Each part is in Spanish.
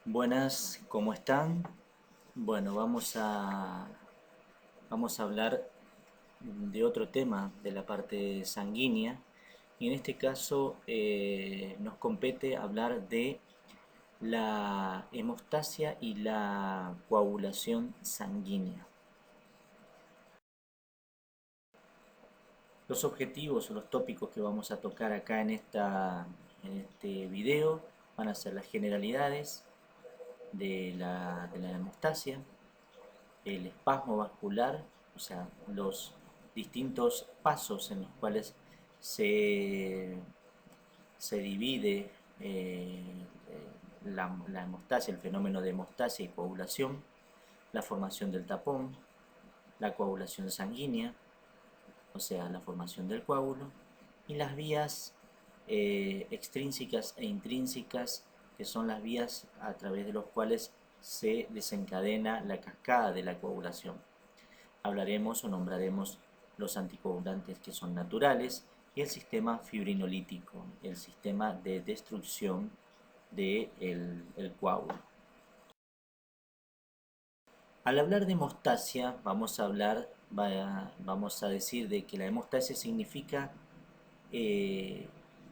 Buenas, ¿cómo están? Bueno, vamos a hablar de otro tema de la parte sanguínea y en este caso nos compete hablar de la hemostasia y la coagulación sanguínea. Los objetivos o los tópicos que vamos a tocar acá en este video van a ser las generalidades de la hemostasia, el espasmo vascular, o sea, los distintos pasos en los cuales se, se divide la hemostasia, el fenómeno de hemostasia y coagulación, la formación del tapón, la coagulación sanguínea, o sea, la formación del coágulo, y las vías extrínsecas e intrínsecas, que son las vías a través de las cuales se desencadena la cascada de la coagulación. Hablaremos o nombraremos los anticoagulantes que son naturales y el sistema fibrinolítico, el sistema de destrucción del coágulo. Al hablar de hemostasia, vamos a decir de que la hemostasia significa eh,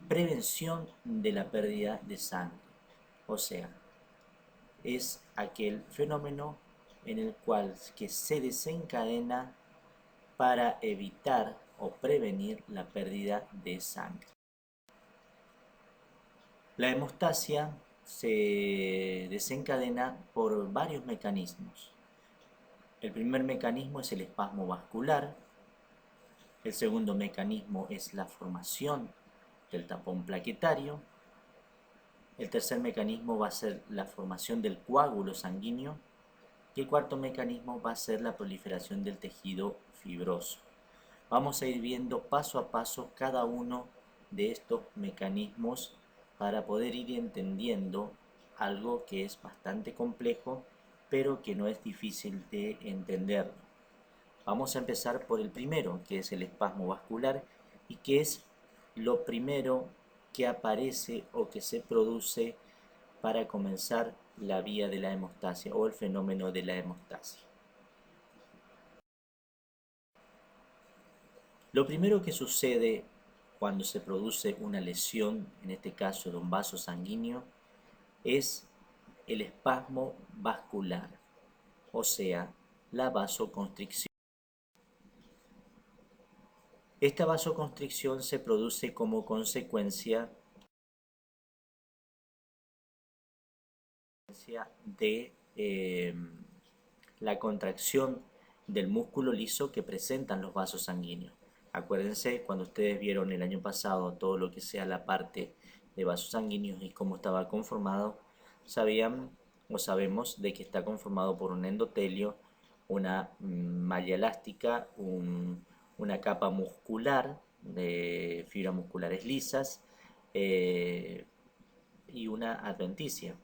prevención de la pérdida de sangre. O sea, es aquel fenómeno en el cual que se desencadena para evitar o prevenir la pérdida de sangre. La hemostasia se desencadena por varios mecanismos. El primer mecanismo es el espasmo vascular, el segundo mecanismo es la formación del tapón plaquetario, el tercer mecanismo va a ser la formación del coágulo sanguíneo y el cuarto mecanismo va a ser la proliferación del tejido fibroso. Vamos a ir viendo paso a paso cada uno de estos mecanismos para poder ir entendiendo algo que es bastante complejo, pero que no es difícil de entenderlo. Vamos a empezar por el primero, que es el espasmo vascular, y que es lo primero que aparece o que se produce para comenzar la vía de la hemostasia o el fenómeno de la hemostasia. Lo primero que sucede cuando se produce una lesión, en este caso de un vaso sanguíneo, es el espasmo vascular, o sea, la vasoconstricción. Esta vasoconstricción se produce como consecuencia de la contracción del músculo liso que presentan los vasos sanguíneos. Acuérdense cuando ustedes vieron el año pasado todo lo que sea la parte de vasos sanguíneos y cómo estaba conformado, sabían o sabemos de que está conformado por un endotelio, una malla elástica, una capa muscular de fibras musculares lisas y una adventicia.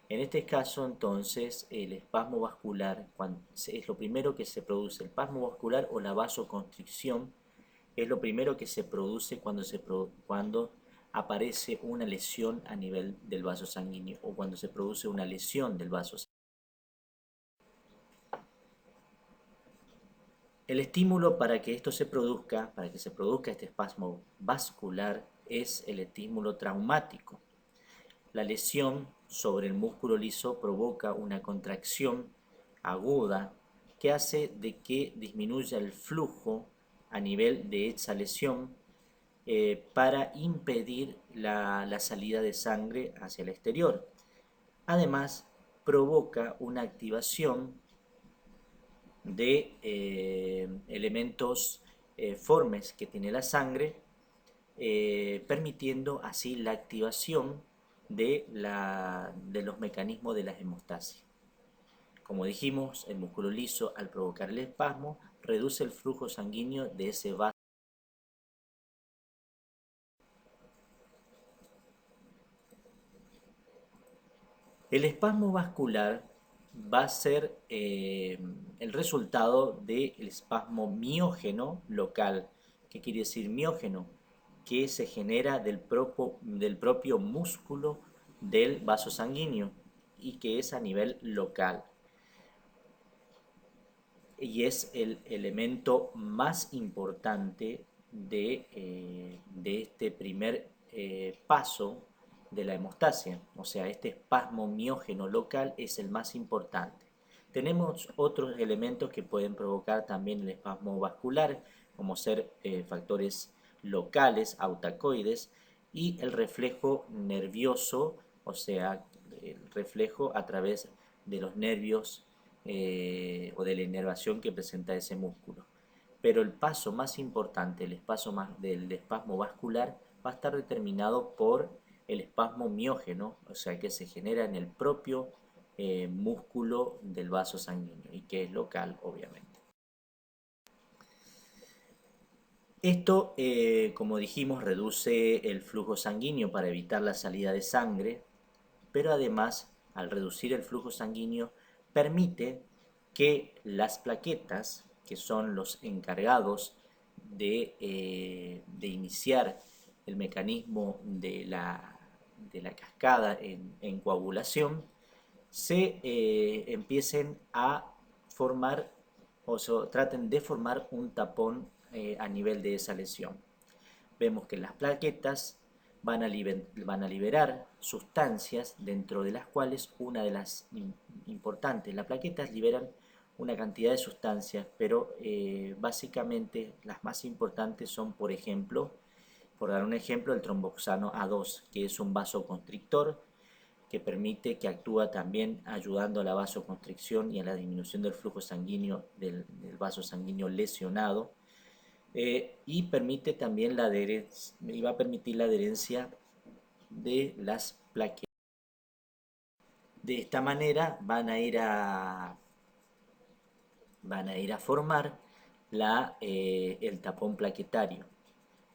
En este caso, entonces, el espasmo vascular es lo primero que se produce. El espasmo vascular o la vasoconstricción es lo primero que se produce cuando aparece una lesión a nivel del vaso sanguíneo o cuando se produce una lesión del vaso sanguíneo. El estímulo para que esto se produzca, para que se produzca este espasmo vascular, es el estímulo traumático. La lesión sobre el músculo liso provoca una contracción aguda que hace de que disminuya el flujo a nivel de esa lesión para impedir la salida de sangre hacia el exterior. Además, provoca una activación de elementos formes que tiene la sangre, permitiendo así la activación de los mecanismos de la hemostasia. Como dijimos, el músculo liso, al provocar el espasmo, reduce el flujo sanguíneo de ese vaso. El espasmo vascular va a ser el resultado del espasmo miógeno local. ¿Qué quiere decir miógeno? Que se genera del propio músculo del vaso sanguíneo y que es a nivel local. Y es el elemento más importante de este primer paso de la hemostasia. O sea, este espasmo miógeno local es el más importante. Tenemos otros elementos que pueden provocar también el espasmo vascular, como ser factores locales, autacoides, y el reflejo nervioso, o sea, el reflejo a través de los nervios o de la inervación que presenta ese músculo. Pero el paso más importante, del espasmo vascular, va a estar determinado por el espasmo miógeno, o sea que se genera en el propio músculo del vaso sanguíneo y que es local, obviamente. Esto, como dijimos, reduce el flujo sanguíneo para evitar la salida de sangre, pero además, al reducir el flujo sanguíneo, permite que las plaquetas, que son los encargados de iniciar el mecanismo de la cascada en coagulación, se empiecen a formar o traten de formar un tapón a nivel de esa lesión. Vemos que las plaquetas van a liberar sustancias dentro de las cuales una de las importantes, las plaquetas liberan una cantidad de sustancias, pero básicamente las más importantes son, por ejemplo, por dar un ejemplo, el tromboxano A2, que es un vasoconstrictor que permite, que actúa también ayudando a la vasoconstricción y a la disminución del flujo sanguíneo del vaso sanguíneo lesionado, y permite también la adherencia, y va a permitir la adherencia de las plaquetas. De esta manera van a ir a formar el tapón plaquetario,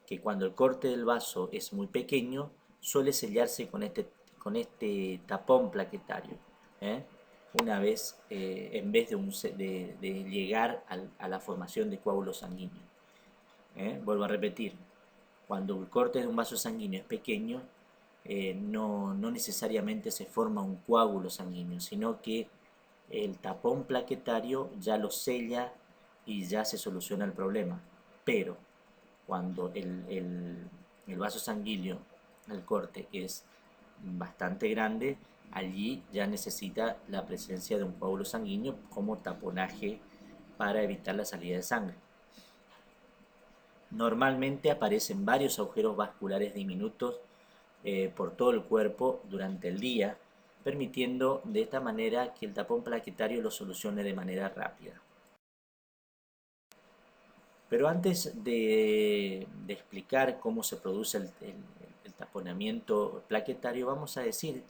que cuando el corte del vaso es muy pequeño, suele sellarse con este tapón plaquetario. ¿eh? Una vez, en vez de llegar a la formación de coágulos sanguíneos. Vuelvo a repetir, cuando el corte de un vaso sanguíneo es pequeño, no necesariamente se forma un coágulo sanguíneo, sino que el tapón plaquetario ya lo sella y ya se soluciona el problema. Pero cuando el vaso sanguíneo, el corte es bastante grande, allí ya necesita la presencia de un coágulo sanguíneo como taponaje para evitar la salida de sangre. Normalmente aparecen varios agujeros vasculares diminutos por todo el cuerpo durante el día, permitiendo de esta manera que el tapón plaquetario lo solucione de manera rápida. Pero antes de explicar cómo se produce el taponamiento plaquetario, vamos a decir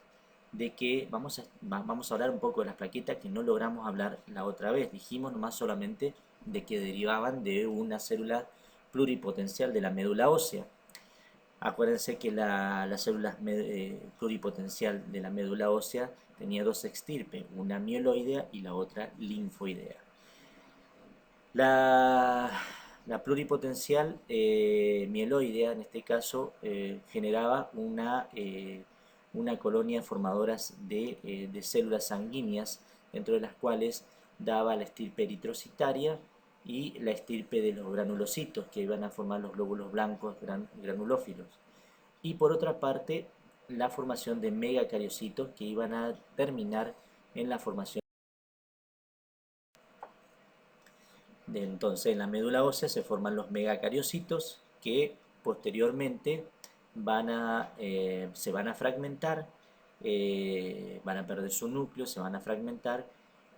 de que vamos a hablar un poco de las plaquetas que no logramos hablar la otra vez. Dijimos nomás solamente de que derivaban de una célula pluripotencial de la médula ósea. Acuérdense que la célula pluripotencial de la médula ósea tenía dos extirpes, una mieloidea y la otra linfoidea. La pluripotencial mieloidea, en este caso, generaba una colonia formadoras de células sanguíneas, dentro de las cuales daba la estirpe eritrocitaria y la estirpe de los granulocitos, que iban a formar los glóbulos blancos granulófilos. Y por otra parte, la formación de megacariocitos, que iban a terminar en la formación. Entonces, en la médula ósea se forman los megacariocitos que posteriormente se van a fragmentar, van a perder su núcleo, se van a fragmentar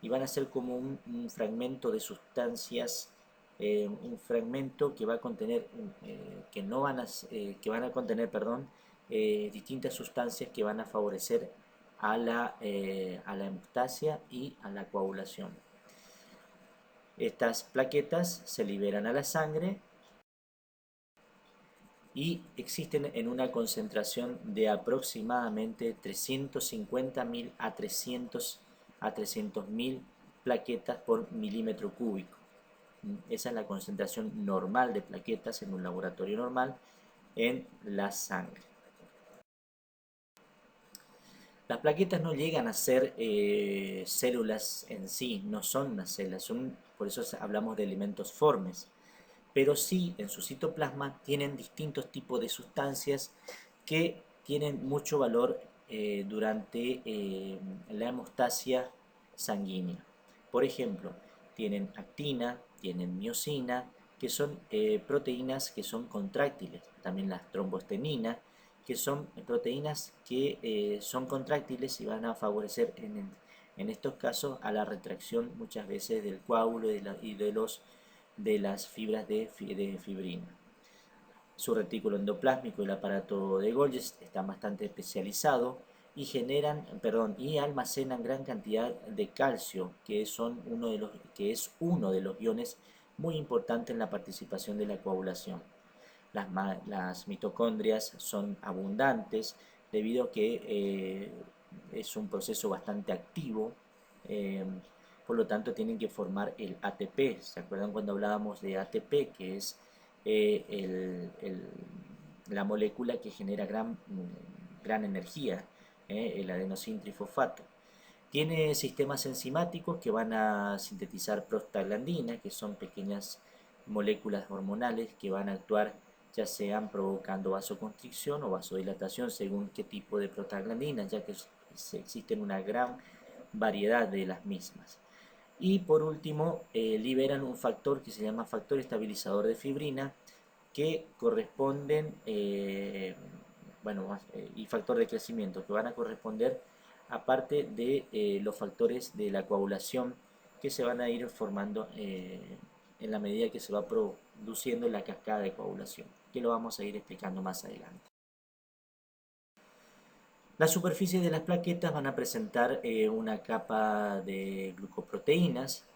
y van a ser como un fragmento de sustancias, un fragmento que va a contener, que van a contener, perdón, distintas sustancias que van a favorecer a la hemostasia y a la coagulación. Estas plaquetas se liberan a la sangre y existen en una concentración de aproximadamente 350.000 a 300.000 plaquetas por milímetro cúbico. Esa es la concentración normal de plaquetas en un laboratorio normal en la sangre. Las plaquetas no llegan a ser células en sí, no son unas células, por eso hablamos de elementos formes, pero sí en su citoplasma tienen distintos tipos de sustancias que tienen mucho valor durante la hemostasia sanguínea. Por ejemplo, tienen actina, tienen miosina, que son proteínas que son contráctiles, también la trombostenina, que son proteínas que son contráctiles y van a favorecer en estos casos a la retracción muchas veces del coágulo y de las fibras de fibrina. Su retículo endoplásmico y el aparato de Golgi están bastante especializados y y almacenan gran cantidad de calcio, que es uno de los iones muy importantes en la participación de la coagulación. Las mitocondrias son abundantes debido a que es un proceso bastante activo, eh, por lo tanto tienen que formar el ATP. ¿Se acuerdan cuando hablábamos de ATP, que es la molécula que genera gran energía, el adenosín trifosfato? Tiene sistemas enzimáticos que van a sintetizar prostaglandina, que son pequeñas moléculas hormonales que van a actuar ya sean provocando vasoconstricción o vasodilatación según qué tipo de prostaglandina, ya que existen una gran variedad de las mismas. Y por último, liberan un factor que se llama factor estabilizador de fibrina, que corresponden, y factor de crecimiento, que van a corresponder aparte de los factores de la coagulación que se van a ir formando en la medida que se va produciendo la cascada de coagulación, que lo vamos a ir explicando más adelante. Las superficies de las plaquetas van a presentar una capa de glucoproteínas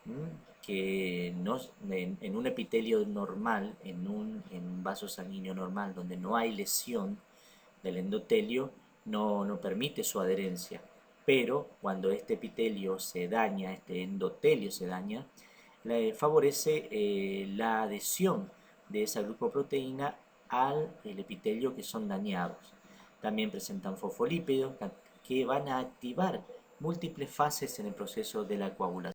que en un epitelio normal, en un vaso sanguíneo normal, donde no hay lesión del endotelio, no permite su adherencia. Pero cuando este epitelio se daña, este endotelio se daña, favorece la adhesión de esa glucoproteína al epitelio que son dañados. También presentan fosfolípidos que van a activar múltiples fases en el proceso de la coagulación.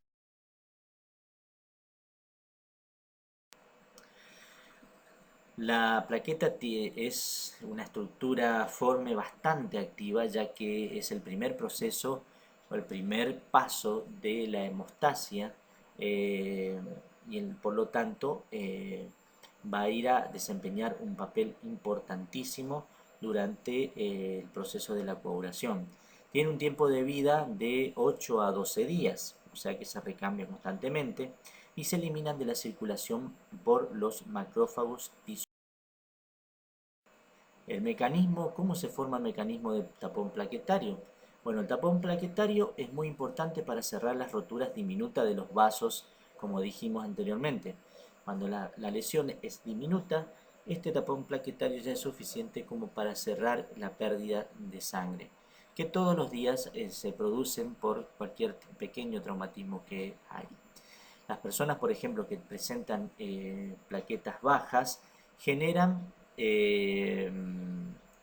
La plaqueta es una estructura forme bastante activa, ya que es el primer proceso o el primer paso de la hemostasia y por lo tanto va a ir a desempeñar un papel importantísimo durante el proceso de la coagulación. Tiene un tiempo de vida de 8 a 12 días, o sea que se recambia constantemente y se eliminan de la circulación por los macrófagos tisulares. El mecanismo, ¿cómo se forma el mecanismo de tapón plaquetario? Bueno, el tapón plaquetario es muy importante para cerrar las roturas diminutas de los vasos, como dijimos anteriormente. Cuando la lesión es diminuta, este tapón plaquetario ya es suficiente como para cerrar la pérdida de sangre, que todos los días se producen por cualquier pequeño traumatismo que hay. Las personas, por ejemplo, que presentan plaquetas bajas, generan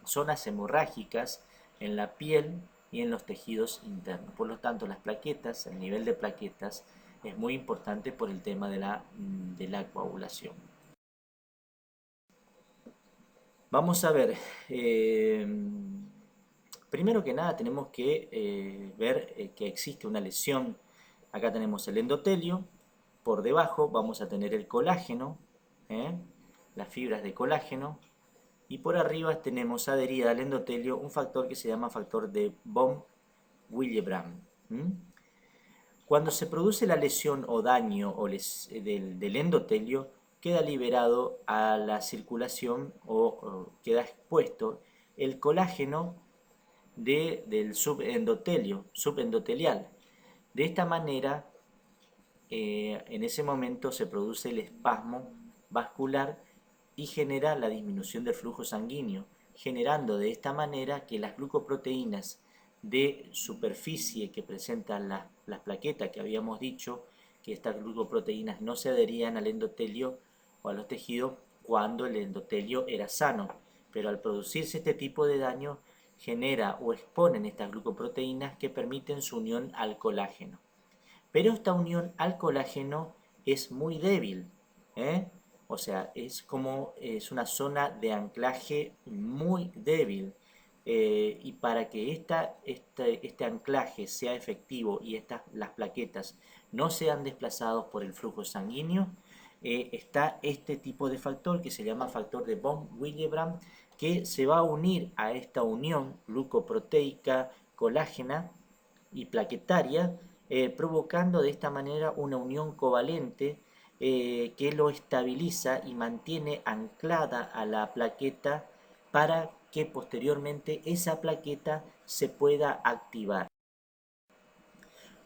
zonas hemorrágicas en la piel y en los tejidos internos. Por lo tanto, las plaquetas, el nivel de plaquetas, es muy importante por el tema de la coagulación. Vamos a ver, primero que nada tenemos que ver que existe una lesión. Acá tenemos el endotelio, por debajo vamos a tener el colágeno, las fibras de colágeno, y por arriba tenemos adherida al endotelio un factor que se llama factor de von Willebrand. Cuando se produce la lesión o daño del endotelio, queda liberado a la circulación o queda expuesto el colágeno del subendotelial. De esta manera, en ese momento se produce el espasmo vascular y genera la disminución del flujo sanguíneo, generando de esta manera que las glucoproteínas de superficie que presentan las plaquetas que habíamos dicho, que estas glucoproteínas no se adherían al endotelio o a los tejidos cuando el endotelio era sano, pero al producirse este tipo de daño, genera o exponen estas glucoproteínas que permiten su unión al colágeno. Pero esta unión al colágeno es muy débil, ¿eh? O sea, es una zona de anclaje muy débil. Y para que este anclaje sea efectivo y las plaquetas no sean desplazados por el flujo sanguíneo, está este tipo de factor que se llama factor de von Willebrand, que se va a unir a esta unión glucoproteica colágena y plaquetaria, provocando de esta manera una unión covalente que lo estabiliza y mantiene anclada a la plaqueta para que posteriormente esa plaqueta se pueda activar.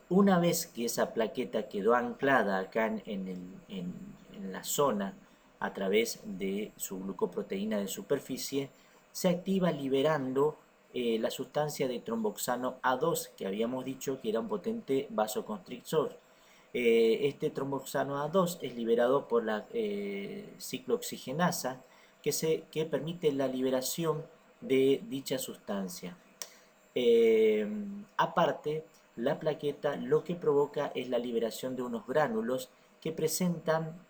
Una vez que esa plaqueta quedó anclada acá en la zona a través de su glucoproteína de superficie, se activa liberando la sustancia de tromboxano A2, que habíamos dicho que era un potente vasoconstrictor. Este tromboxano A2 es liberado por la ciclooxigenasa, que permite la liberación de dicha sustancia. Aparte, la plaqueta lo que provoca es la liberación de unos gránulos que presentan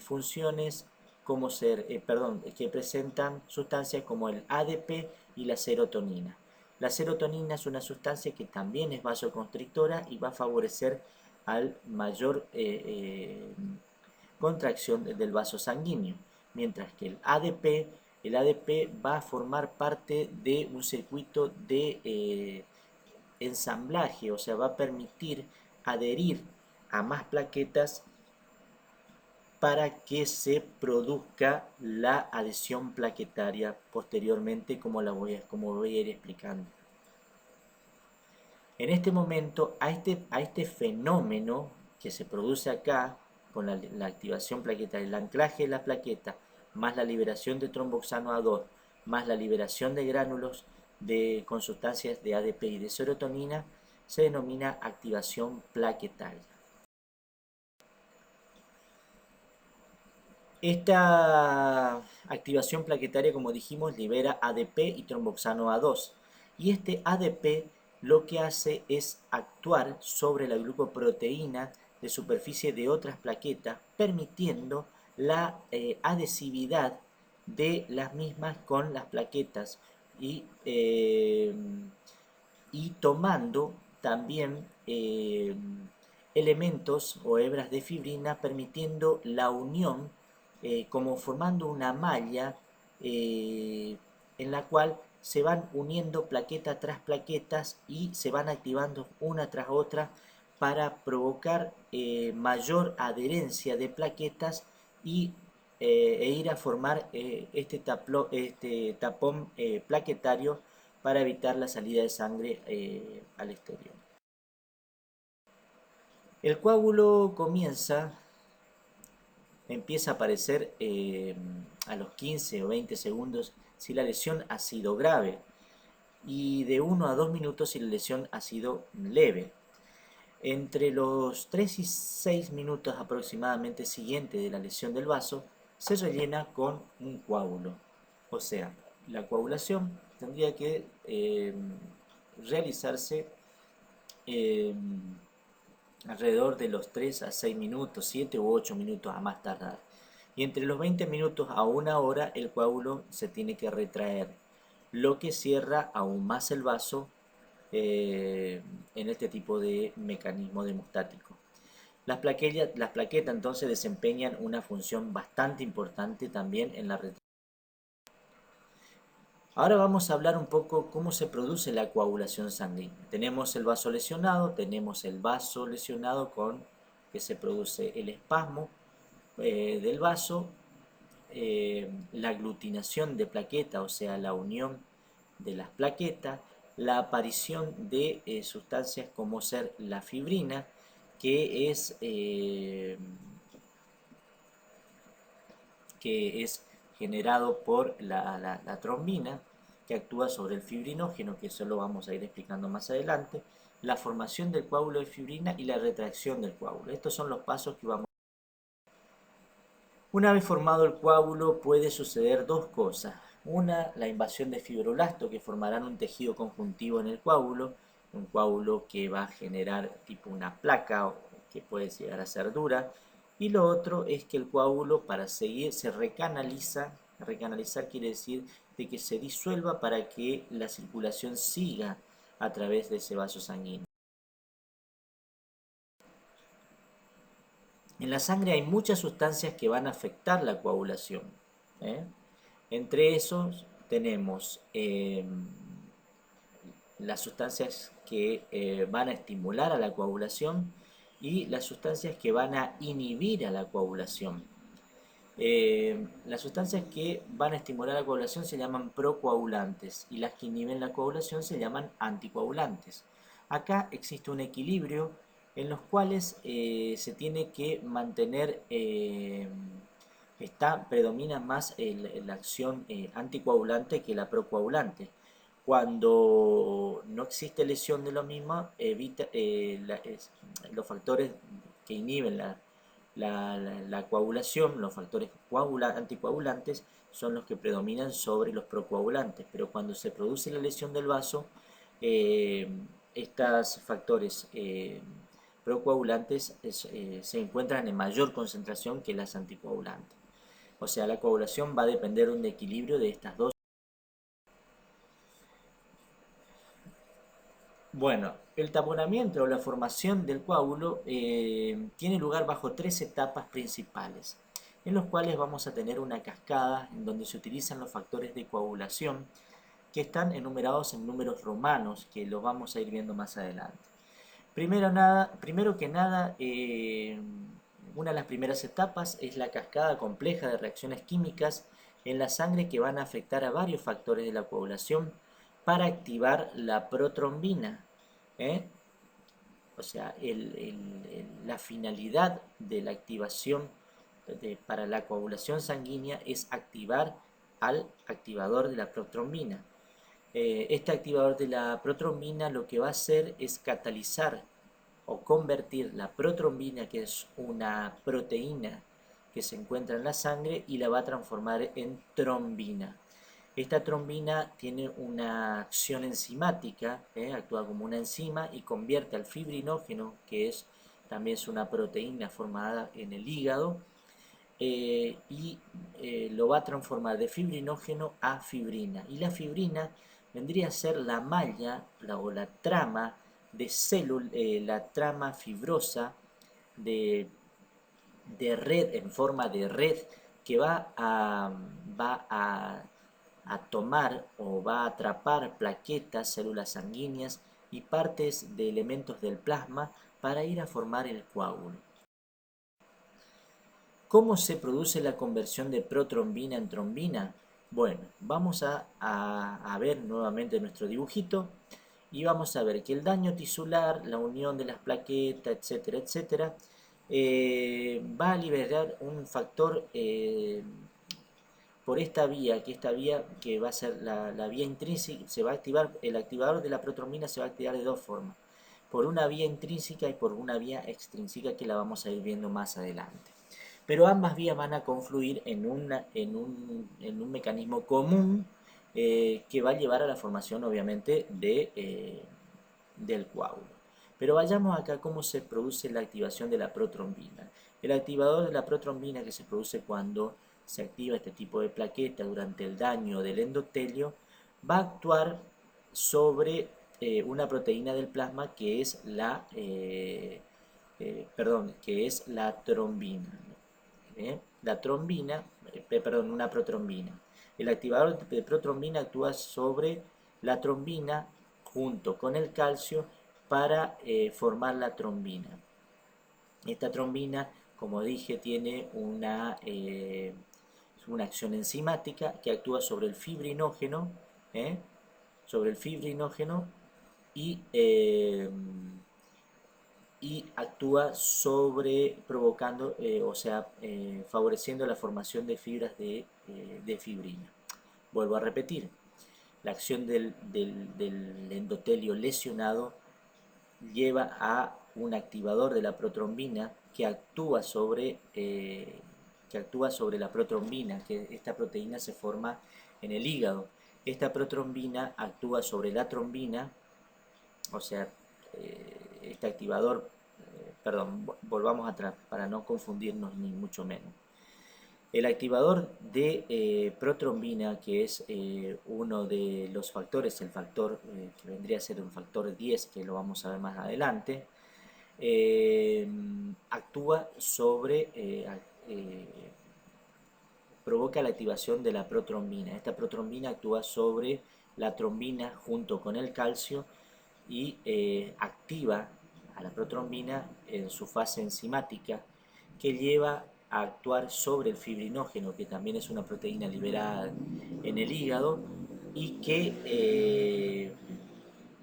funciones como que presentan sustancias como el ADP y la serotonina. La serotonina es una sustancia que también es vasoconstrictora y va a favorecer al mayor contracción del vaso sanguíneo, mientras que el ADP va a formar parte de un circuito de ensamblaje, o sea, va a permitir adherir a más plaquetas para que se produzca la adhesión plaquetaria posteriormente, como voy a ir explicando. En este momento, a este fenómeno que se produce acá, con la activación plaquetaria, el anclaje de la plaqueta, más la liberación de tromboxano A2, más la liberación de gránulos con sustancias de ADP y de serotonina, se denomina activación plaquetaria. Esta activación plaquetaria, como dijimos, libera ADP y tromboxano A2. Y este ADP lo que hace es actuar sobre la glucoproteína de superficie de otras plaquetas, permitiendo la adhesividad de las mismas con las plaquetas y tomando también elementos o hebras de fibrina, permitiendo la unión como formando una malla en la cual se van uniendo plaqueta tras plaquetas y se van activando una tras otra para provocar mayor adherencia de plaquetas e ir a formar este tapón plaquetario para evitar la salida de sangre al exterior. El coágulo empieza a aparecer a los 15 o 20 segundos si la lesión ha sido grave y de 1 a 2 minutos si la lesión ha sido leve. Entre los 3 y 6 minutos aproximadamente siguientes de la lesión del vaso se rellena con un coágulo. O sea, la coagulación tendría que realizarse alrededor de los 3 a 6 minutos, 7 u 8 minutos a más tardar. Y entre los 20 minutos a 1 hora el coágulo se tiene que retraer, lo que cierra aún más el vaso en este tipo de mecanismo hemostático. Las plaquetas entonces desempeñan una función bastante importante también en la retención. Ahora vamos a hablar un poco cómo se produce la coagulación sanguínea. Tenemos el vaso lesionado, con que se produce el espasmo del vaso, la aglutinación de plaqueta, o sea, la unión de las plaquetas, la aparición de sustancias como ser la fibrina, que es generado por la trombina, que actúa sobre el fibrinógeno, que eso lo vamos a ir explicando más adelante, la formación del coágulo de fibrina y la retracción del coágulo. Estos son los pasos que vamos a ver. Una vez formado el coágulo puede suceder dos cosas. Una, la invasión de fibroblastos que formarán un tejido conjuntivo en el coágulo, un coágulo que va a generar tipo una placa o que puede llegar a ser dura. Y lo otro es que el coágulo para seguir se recanaliza, recanalizar quiere decir de que se disuelva para que la circulación siga a través de ese vaso sanguíneo. En la sangre hay muchas sustancias que van a afectar la coagulación. ¿Eh? Entre esos tenemos las sustancias que van a estimular a la coagulación y las sustancias que van a inhibir a la coagulación. Las sustancias que van a estimular la coagulación se llaman procoagulantes y las que inhiben la coagulación se llaman anticoagulantes. Acá existe un equilibrio en los cuales se tiene que mantener, predomina más la acción anticoagulante que la procoagulante. Cuando no existe lesión de lo mismo, los factores que inhiben la coagulación, los factores anticoagulantes, son los que predominan sobre los procoagulantes. Pero cuando se produce la lesión del vaso, eh, estos factores procoagulantes se encuentran en mayor concentración que las anticoagulantes. O sea, la coagulación va a depender de un equilibrio de estas dos. Bueno, el taponamiento o la formación del coágulo tiene lugar bajo tres etapas principales, en los cuales vamos a tener una cascada en donde se utilizan los factores de coagulación que están enumerados en números romanos, que los vamos a ir viendo más adelante. Primero que nada, una de las primeras etapas es la cascada compleja de reacciones químicas en la sangre que van a afectar a varios factores de la coagulación para activar la protrombina. ¿eh? O sea, la finalidad de la activación para la coagulación sanguínea es activar al activador de la protrombina. Este activador de la protrombina lo que va a hacer es catalizar o convertir la protrombina, que es una proteína que se encuentra en la sangre, y la va a transformar en trombina. Esta trombina tiene una acción enzimática, actúa como una enzima y convierte al fibrinógeno, que también es una proteína formada en el hígado, lo va a transformar de fibrinógeno a fibrina. Y la fibrina vendría a ser la malla o la trama de célula, la trama fibrosa de, red, en forma de red, que va a tomar o va a atrapar plaquetas, células sanguíneas y partes de elementos del plasma para ir a formar el coágulo. ¿Cómo se produce la conversión de protrombina en trombina? Bueno, vamos a ver nuevamente nuestro dibujito y vamos a ver que el daño tisular, la unión de las plaquetas, etcétera, etcétera, va a liberar un factor por esta vía, que va a ser la vía intrínseca, se va a activar, el activador de la protrombina se va a activar de dos formas, por una vía intrínseca y por una vía extrínseca que la vamos a ir viendo más adelante. Pero ambas vías van a confluir en un mecanismo común que va a llevar a la formación, obviamente, del coágulo. Pero vayamos acá a cómo se produce la activación de la protrombina. El activador de la protrombina, que se produce cuando se activa este tipo de plaqueta durante el daño del endotelio, va a actuar sobre una proteína del plasma que es que es la trombina. La trombina, una protrombina. El activador de protrombina actúa sobre la trombina junto con el calcio para formar la trombina. Esta trombina, como dije, tiene una acción enzimática que actúa sobre el fibrinógeno, sobre el fibrinógeno y, y actúa provocando, favoreciendo la formación de fibras de fibrina. Vuelvo a repetir, la acción del endotelio lesionado lleva a un activador de la protrombina que actúa sobre la protrombina, que esta proteína se forma en el hígado. Esta protrombina actúa sobre la trombina, o sea, este activador, perdón, volvamos atrás para no confundirnos ni mucho menos. El activador de protrombina, que es uno de los factores, el factor que vendría a ser un factor 10, que lo vamos a ver más adelante, actúa sobre, provoca la activación de la protrombina. Esta protrombina actúa sobre la trombina junto con el calcio y activa a la protrombina en su fase enzimática, que lleva a actuar sobre el fibrinógeno, que también es una proteína liberada en el hígado, y que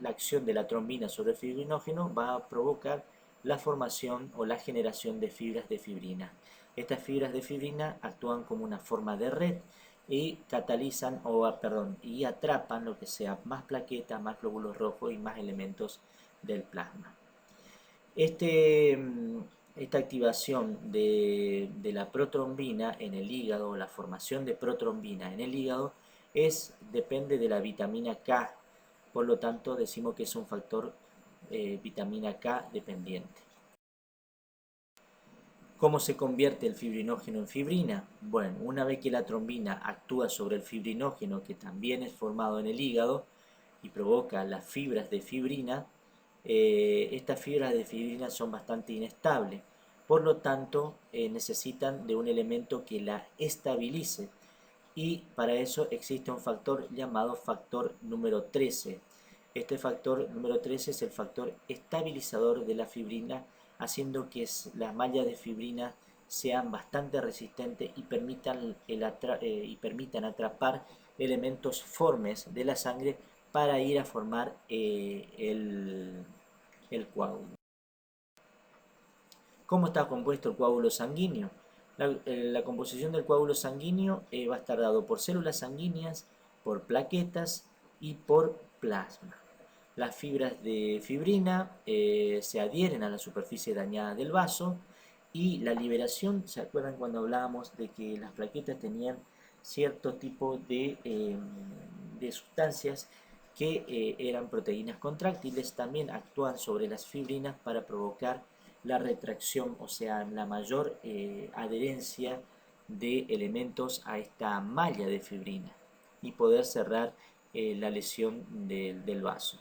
la acción de la trombina sobre el fibrinógeno va a provocar la formación o la generación de fibras de fibrina. Estas fibras de fibrina actúan como una forma de red y catalizan y atrapan lo que sea más plaquetas, más glóbulos rojos y más elementos del plasma. Esta activación de la protrombina en el hígado, la formación de protrombina en el hígado, depende de la vitamina K. Por lo tanto, decimos que es un factor vitamina K dependiente. ¿Cómo se convierte el fibrinógeno en fibrina? Bueno, una vez que la trombina actúa sobre el fibrinógeno, que también es formado en el hígado, y provoca las fibras de fibrina, estas fibras de fibrina son bastante inestables. Por lo tanto, necesitan de un elemento que la estabilice. Y para eso existe un factor llamado factor número 13. Este factor número 13 es el factor estabilizador de la fibrina, haciendo que las mallas de fibrina sean bastante resistentes y permitan atrapar elementos formes de la sangre para ir a formar el coágulo. ¿Cómo está compuesto el coágulo sanguíneo? La composición del coágulo sanguíneo va a estar dado por células sanguíneas, por plaquetas y por plasma. Las fibras de fibrina se adhieren a la superficie dañada del vaso y la liberación, ¿se acuerdan cuando hablábamos de que las plaquetas tenían cierto tipo de sustancias que eran proteínas contráctiles? También actúan sobre las fibrinas para provocar la retracción, o sea, la mayor adherencia de elementos a esta malla de fibrina y poder cerrar la lesión del vaso.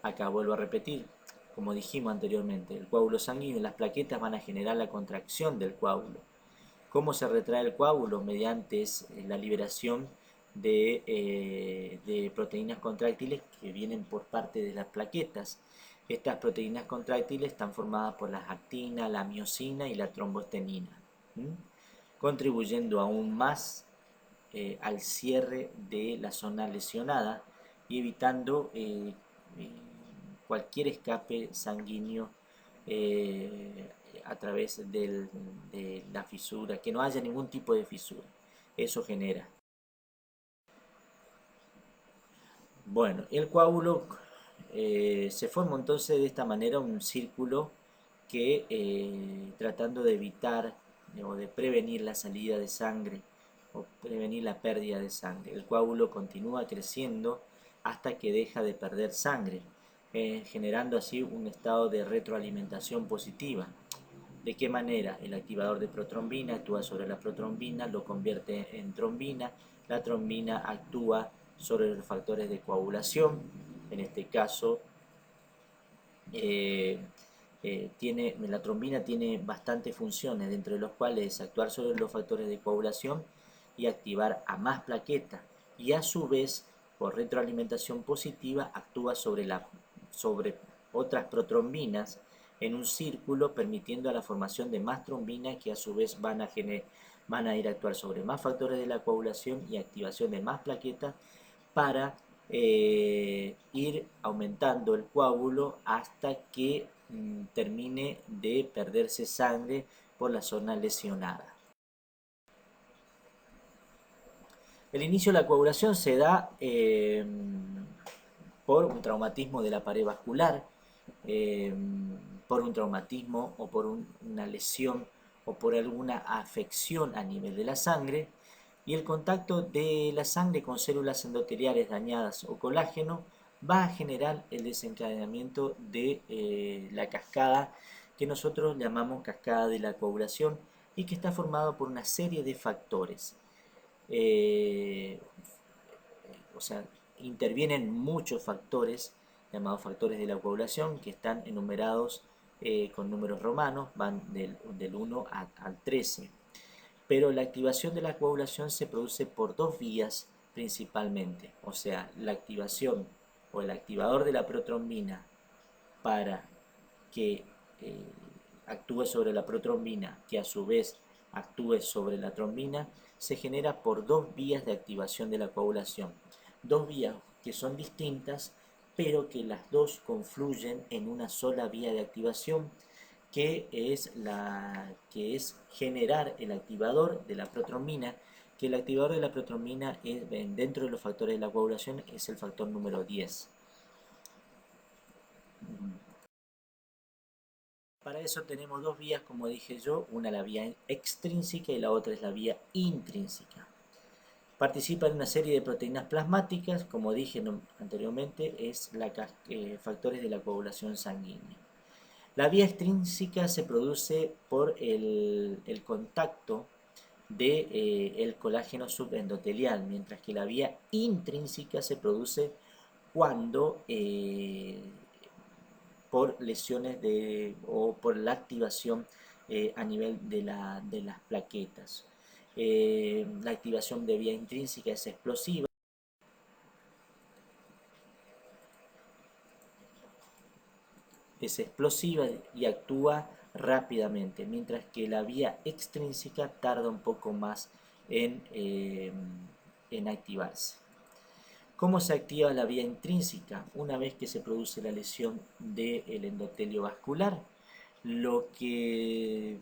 Acá vuelvo a repetir, como dijimos anteriormente, el coágulo sanguíneo y las plaquetas van a generar la contracción del coágulo. ¿Cómo se retrae el coágulo? Mediante la liberación de proteínas contráctiles que vienen por parte de las plaquetas. Estas proteínas contráctiles están formadas por la actina, la miosina y la trombostenina, contribuyendo aún más al cierre de la zona lesionada y evitando cualquier escape sanguíneo a través de la fisura, que no haya ningún tipo de fisura. Eso genera. Bueno, el coágulo se forma entonces de esta manera un círculo que tratando de evitar o de prevenir la salida de sangre o prevenir la pérdida de sangre. El coágulo continúa creciendo hasta que deja de perder sangre, generando así un estado de retroalimentación positiva. ¿De qué manera? El activador de protrombina actúa sobre la protrombina, lo convierte en trombina, la trombina actúa sobre los factores de coagulación, en este caso la trombina tiene bastantes funciones, dentro de los cuales actuar sobre los factores de coagulación y activar a más plaquetas, y a su vez, por retroalimentación positiva, actúa sobre otras protrombinas en un círculo, permitiendo a la formación de más trombinas que a su vez van a ir a actuar sobre más factores de la coagulación y activación de más plaquetas para ir aumentando el coágulo hasta que termine de perderse sangre por la zona lesionada. El inicio de la coagulación se da por un traumatismo de la pared vascular, por un traumatismo o por una lesión o por alguna afección a nivel de la sangre, y el contacto de la sangre con células endoteliales dañadas o colágeno va a generar el desencadenamiento de la cascada que nosotros llamamos cascada de la coagulación y que está formado por una serie de factores. Eh, o sea, intervienen muchos factores llamados factores de la coagulación que están enumerados con números romanos, van del 1 al 13. Pero la activación de la coagulación se produce por dos vías principalmente, o sea, la activación o el activador de la protrombina para que actúe sobre la protrombina, que a su vez actúe sobre la trombina, se genera por dos vías de activación de la coagulación. Dos vías que son distintas, pero que las dos confluyen en una sola vía de activación, que es generar el activador de la protrombina, que el activador de la protrombina dentro de los factores de la coagulación es el factor número 10. Para eso tenemos dos vías, como dije yo, una la vía extrínseca y la otra es la vía intrínseca. Participa en una serie de proteínas plasmáticas, como dije anteriormente, es factores de la coagulación sanguínea. La vía extrínseca se produce por el contacto del colágeno subendotelial, mientras que la vía intrínseca se produce cuando por lesiones o por la activación a nivel de las plaquetas. La activación de vía intrínseca es explosiva. Es explosiva y actúa rápidamente, mientras que la vía extrínseca tarda un poco más en activarse. ¿Cómo se activa la vía intrínseca? Una vez que se produce la lesión del endotelio vascular, lo que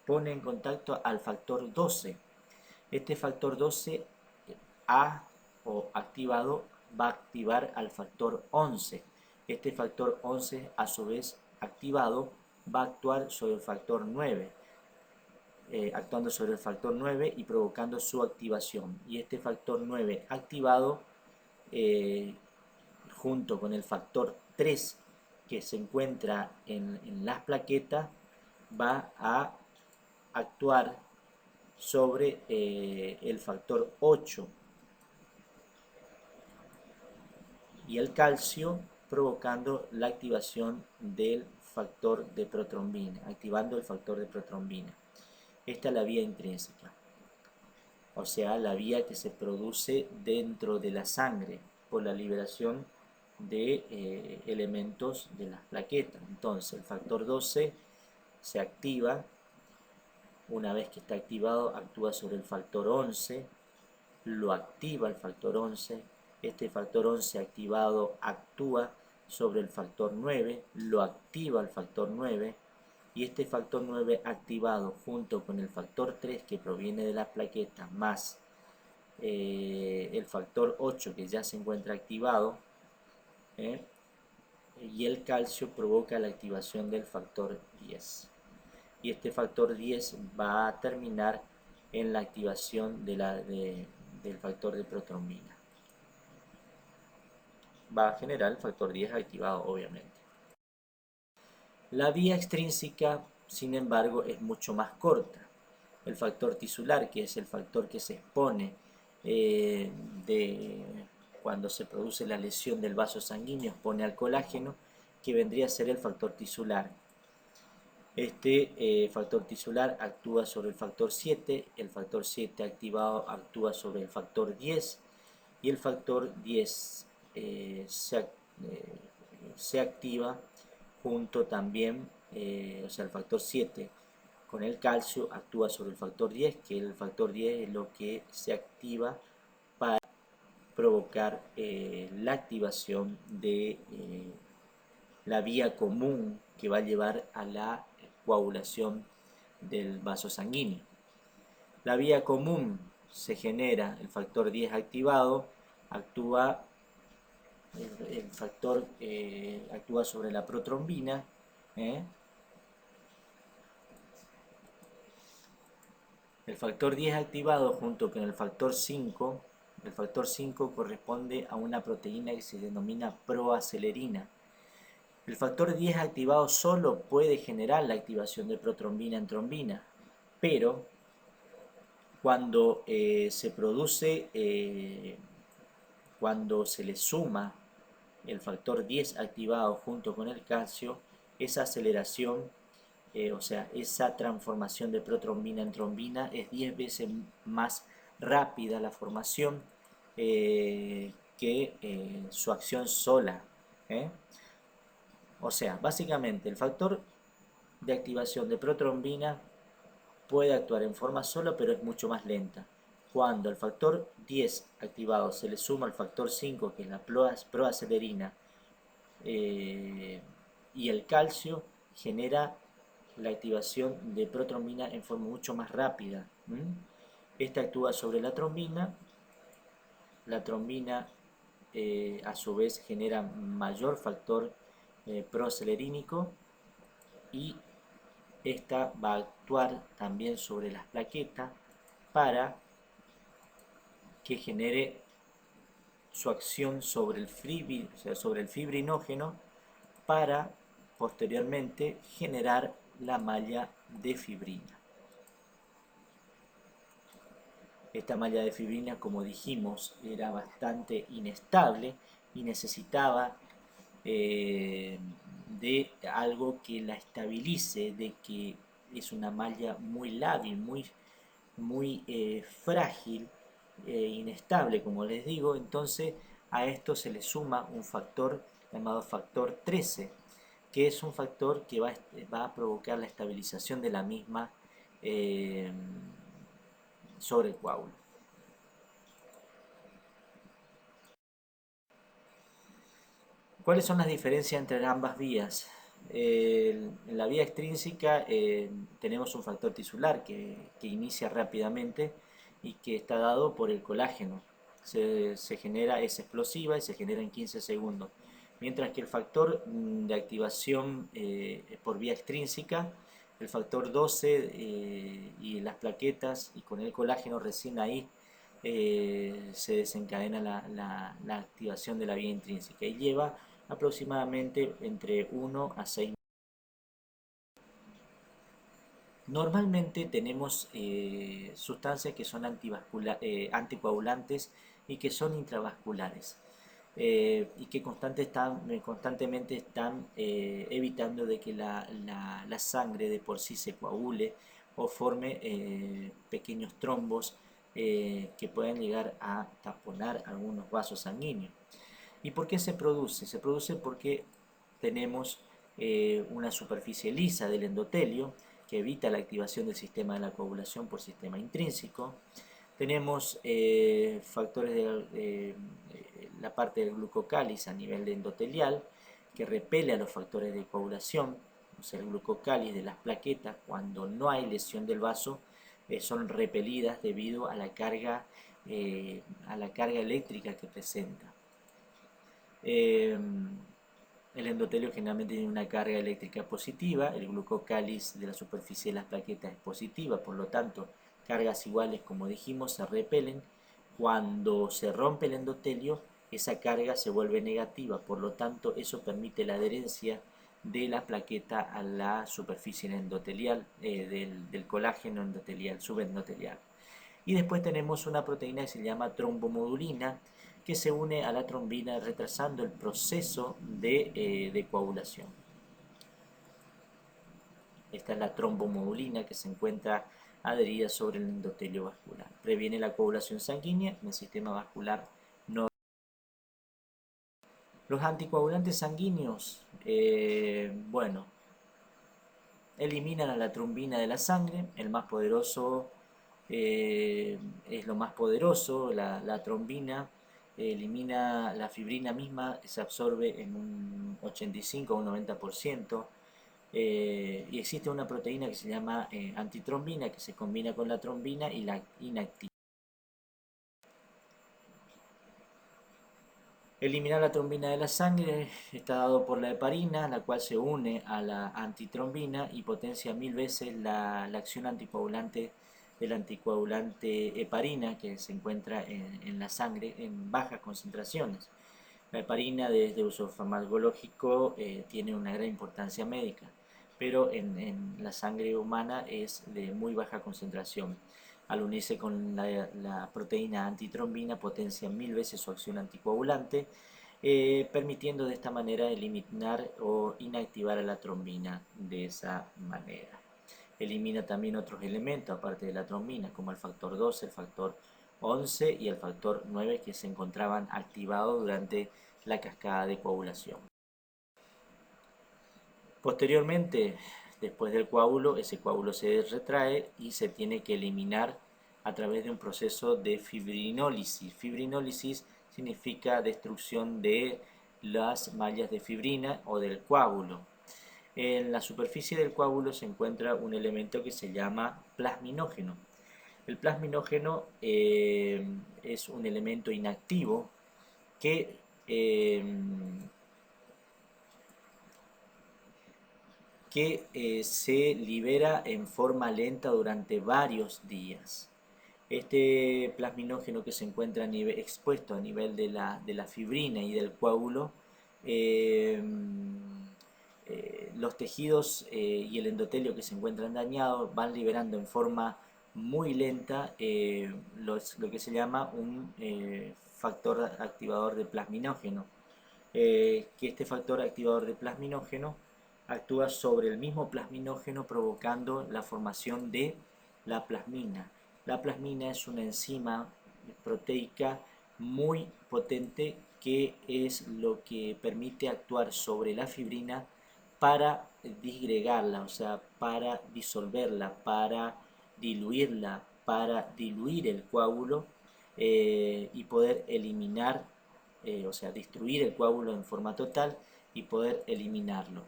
pone en contacto al factor 12. Este factor 12 o activado va a activar al factor 11. Este factor 11 a su vez activado va a actuar sobre el factor 9, actuando sobre el factor 9 y provocando su activación. Y este factor 9 activado junto con el factor 3 que se encuentra en las plaquetas va a actuar sobre el factor 8 y el calcio, provocando la activación del factor de protrombina, activando el factor de protrombina. Esta es la vía intrínseca, o sea, la vía que se produce dentro de la sangre por la liberación de elementos de las plaquetas. Entonces, el factor 12 se activa. Una vez que está activado, actúa sobre el factor 11, lo activa el factor 11. Este factor 11 activado actúa sobre el factor 9, lo activa el factor 9, y este factor 9 activado junto con el factor 3 que proviene de las plaquetas más el factor 8 que ya se encuentra activado, y el calcio provoca la activación del factor 10. Y este factor 10 va a terminar en la activación del factor de protrombina. Va a generar el factor 10 activado, obviamente. La vía extrínseca, sin embargo, es mucho más corta. El factor tisular, que es el factor que se expone cuando se produce la lesión del vaso sanguíneo, expone al colágeno, que vendría a ser el factor tisular. Este factor tisular actúa sobre el factor 7, el factor 7 activado actúa sobre el factor 10 y el factor 10 se activa junto también, o sea, el factor 7 con el calcio actúa sobre el factor 10, que el factor 10 es lo que se activa para provocar la activación de la vía común que va a llevar a la coagulación del vaso sanguíneo. La vía común se genera, el factor 10 activado, actúa el factor actúa sobre la protrombina, El factor 10 activado junto con el factor 5 corresponde a una proteína que se denomina proacelerina. El factor 10 activado solo puede generar la activación de protrombina en trombina, pero cuando se produce, cuando se le suma el factor 10 activado junto con el calcio, esa aceleración, o sea, esa transformación de protrombina en trombina es 10 veces más rápida la formación que su acción sola. O sea, básicamente el factor de activación de protrombina puede actuar en forma sola, pero es mucho más lenta. Cuando el factor 10 activado se le suma al factor 5, que es la proacelerina, y el calcio, genera la activación de protrombina en forma mucho más rápida. Esta actúa sobre la trombina a su vez genera mayor factor proacelerínico, y esta va a actuar también sobre las plaquetas para que genere su acción sobre el fibrinógeno, para posteriormente generar la malla de fibrina. Esta malla de fibrina, como dijimos, era bastante inestable y necesitaba de algo que la estabilice, de que es una malla muy lábil, muy frágil, inestable, como les digo. Entonces a esto se le suma un factor llamado factor 13, que es un factor que va a provocar la estabilización de la misma sobre el coágulo. ¿Cuáles son las diferencias entre ambas vías? En la vía extrínseca tenemos un factor tisular que inicia rápidamente y que está dado por el colágeno. Se genera, es explosiva y se genera en 15 segundos. Mientras que el factor de activación por vía extrínseca, el factor 12 y las plaquetas y con el colágeno, recién ahí se desencadena la activación de la vía intrínseca y lleva aproximadamente entre 1 a 6 meses. Normalmente tenemos sustancias que son anticoagulantes y que son intravasculares, y que constantemente están evitando de que la sangre de por sí se coagule o forme pequeños trombos que pueden llegar a taponar algunos vasos sanguíneos. ¿Y por qué se produce? Se produce porque tenemos una superficie lisa del endotelio que evita la activación del sistema de la coagulación por sistema intrínseco. Tenemos factores de la parte del glucocáliz a nivel endotelial que repele a los factores de coagulación. O sea, el glucocáliz de las plaquetas, cuando no hay lesión del vaso, son repelidas debido a la carga eléctrica que presenta. El endotelio generalmente tiene una carga eléctrica positiva, el glucocáliz de la superficie de las plaquetas es positiva, por lo tanto, cargas iguales, como dijimos, se repelen. Cuando se rompe el endotelio, esa carga se vuelve negativa, por lo tanto, eso permite la adherencia de la plaqueta a la superficie endotelial, del colágeno endotelial, subendotelial. Y después tenemos una proteína que se llama trombomodulina, que se une a la trombina retrasando el proceso de coagulación. Esta es la trombomodulina, que se encuentra adherida sobre el endotelio vascular. Previene la coagulación sanguínea en el sistema vascular no. Los anticoagulantes sanguíneos, bueno, eliminan a la trombina de la sangre. El más poderoso es lo más poderoso, la trombina. Elimina la fibrina misma, se absorbe en un 85 o un 90%. Y existe una proteína que se llama antitrombina, que se combina con la trombina y la inactiva. Eliminar la trombina de la sangre está dado por la heparina, la cual se une a la antitrombina y potencia 1000 veces la acción anticoagulante del anticoagulante heparina, que se encuentra en la sangre en bajas concentraciones. La heparina, desde uso farmacológico, tiene una gran importancia médica, pero en la sangre humana es de muy baja concentración. Al unirse con la proteína antitrombina, potencia 1000 veces su acción anticoagulante, permitiendo de esta manera eliminar o inactivar a la trombina de esa manera. Elimina también otros elementos aparte de la trombina, como el factor 12, el factor 11 y el factor 9, que se encontraban activados durante la cascada de coagulación. Posteriormente, después del coágulo, ese coágulo se retrae y se tiene que eliminar a través de un proceso de fibrinólisis. Fibrinólisis significa destrucción de las mallas de fibrina o del coágulo. En la superficie del coágulo se encuentra un elemento que se llama plasminógeno. El plasminógeno es un elemento inactivo que se libera en forma lenta durante varios días. Este plasminógeno que se encuentra expuesto a nivel de la fibrina y del coágulo, los tejidos y el endotelio que se encuentran dañados van liberando en forma muy lenta lo que se llama un factor activador de plasminógeno. Que este factor activador de plasminógeno actúa sobre el mismo plasminógeno, provocando la formación de la plasmina. La plasmina es una enzima proteica muy potente que es lo que permite actuar sobre la fibrina para disgregarla, o sea, para disolverla, para diluirla, para diluir el coágulo y poder eliminar, o sea, destruir el coágulo en forma total y poder eliminarlo.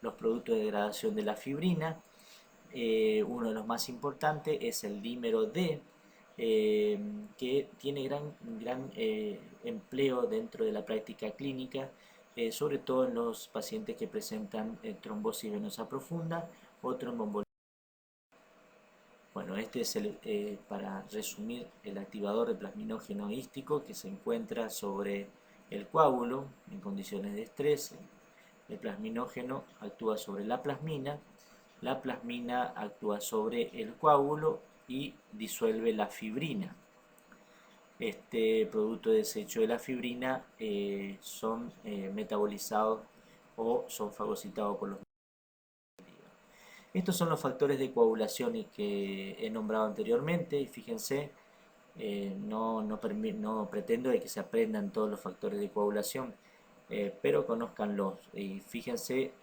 Los productos de degradación de la fibrina, uno de los más importantes es el dímero D, que tiene gran empleo dentro de la práctica clínica, sobre todo en los pacientes que presentan trombosis venosa profunda o tromboembolismo. Bueno, este es para resumir, el activador de plasminógeno hístico que se encuentra sobre el coágulo en condiciones de estrés. El plasminógeno actúa sobre la plasmina actúa sobre el coágulo y disuelve la fibrina. Este producto de desecho de la fibrina son metabolizados o son fagocitados por los. Estos son los factores de coagulación que he nombrado anteriormente y fíjense, no pretendo de que se aprendan todos los factores de coagulación, pero conózcanlos y fíjense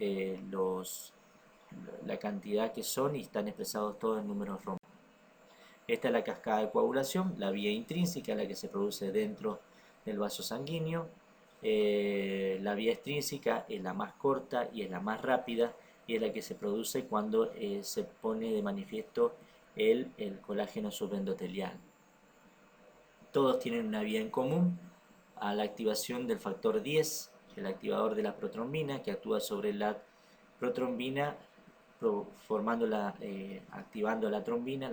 la cantidad que son y están expresados todos en números romanos. Esta es la cascada de coagulación, la vía intrínseca, la que se produce dentro del vaso sanguíneo. La vía extrínseca es la más corta y es la más rápida y es la que se produce cuando se pone de manifiesto el colágeno subendotelial. Todos tienen una vía en común a la activación del factor 10, el activador de la protrombina, que actúa sobre la protrombina activando la trombina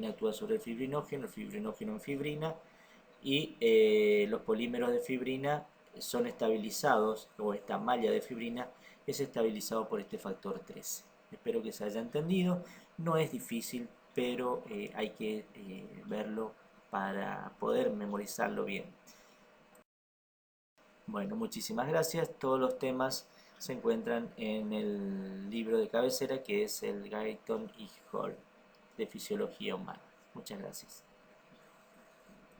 actúa sobre el fibrinógeno en fibrina y los polímeros de fibrina son estabilizados, o esta malla de fibrina es estabilizado por este factor 13. Espero que se haya entendido, no es difícil, pero hay que verlo para poder memorizarlo bien. Bueno, muchísimas gracias. Todos los temas se encuentran en el libro de cabecera que es el Guyton y Hall de Fisiología Humana. Muchas gracias.